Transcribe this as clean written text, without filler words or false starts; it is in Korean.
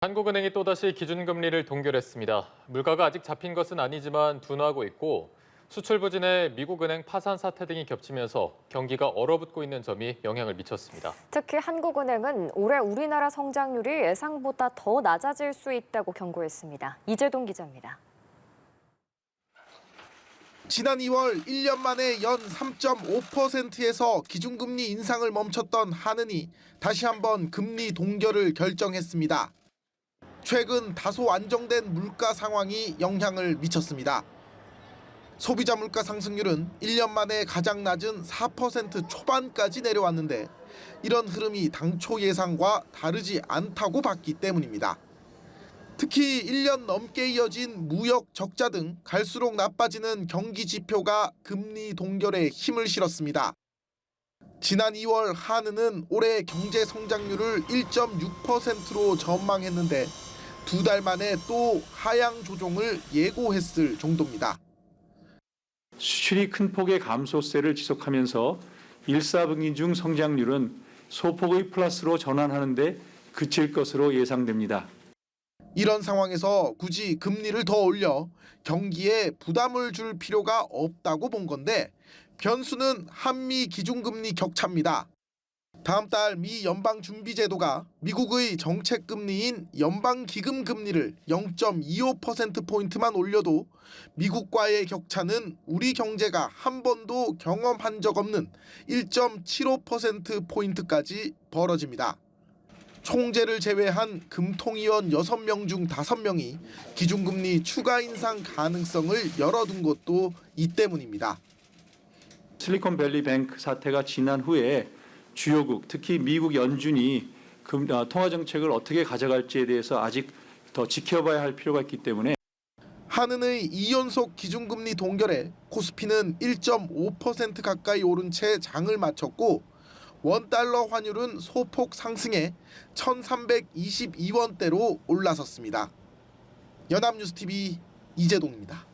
한국은행이 또다시 기준금리를 동결했습니다. 물가가 아직 잡힌 것은 아니지만 둔화하고 있고 수출 부진에 미국은행 파산 사태 등이 겹치면서 경기가 얼어붙고 있는 점이 영향을 미쳤습니다. 특히 한국은행은 올해 우리나라 성장률이 예상보다 더 낮아질 수 있다고 경고했습니다. 이재동 기자입니다. 지난 2월 1년 만에 연 3.5%에서 기준금리 인상을 멈췄던 한은이 다시 한번 금리 동결을 결정했습니다. 최근 다소 안정된 물가 상황이 영향을 미쳤습니다. 소비자 물가 상승률은 1년 만에 가장 낮은 4% 초반까지 내려왔는데 이런 흐름이 당초 예상과 다르지 않다고 봤기 때문입니다. 특히 1년 넘게 이어진 무역 적자 등 갈수록 나빠지는 경기 지표가 금리 동결에 힘을 실었습니다. 지난 2월 한은은 올해 경제 성장률을 1.6%로 전망했는데 2달 만에 또 하향 조정을 예고했을 정도입니다. 수출이 큰 폭의 감소세를 지속하면서 1, 4분기 중 성장률은 소폭의 플러스로 전환하는 데 그칠 것으로 예상됩니다. 이런 상황에서 굳이 금리를 더 올려 경기에 부담을 줄 필요가 없다고 본 건데 변수는 한미 기준금리 격차입니다. 다음 달 미 연방준비제도가 미국의 정책금리인 연방기금금리를 0.25%포인트만 올려도 미국과의 격차는 우리 경제가 한 번도 경험한 적 없는 1.75%포인트까지 벌어집니다. 총재를 제외한 금통위원 6명 중 5명이 기준금리 추가 인상 가능성을 열어둔 것도 이 때문입니다. 실리콘밸리 뱅크 사태가 지난 후에 주요국, 특히 미국 연준이 통화 정책을 어떻게 가져갈지에 대해서 아직 더 지켜봐야 할 필요가 있기 때문에 한은의 2연속 기준금리 동결에 코스피는 1.5% 가까이 오른 채 장을 마쳤고 원달러 환율은 소폭 상승해 1,322원대로 올라섰습니다. 연합뉴스TV 이재동입니다.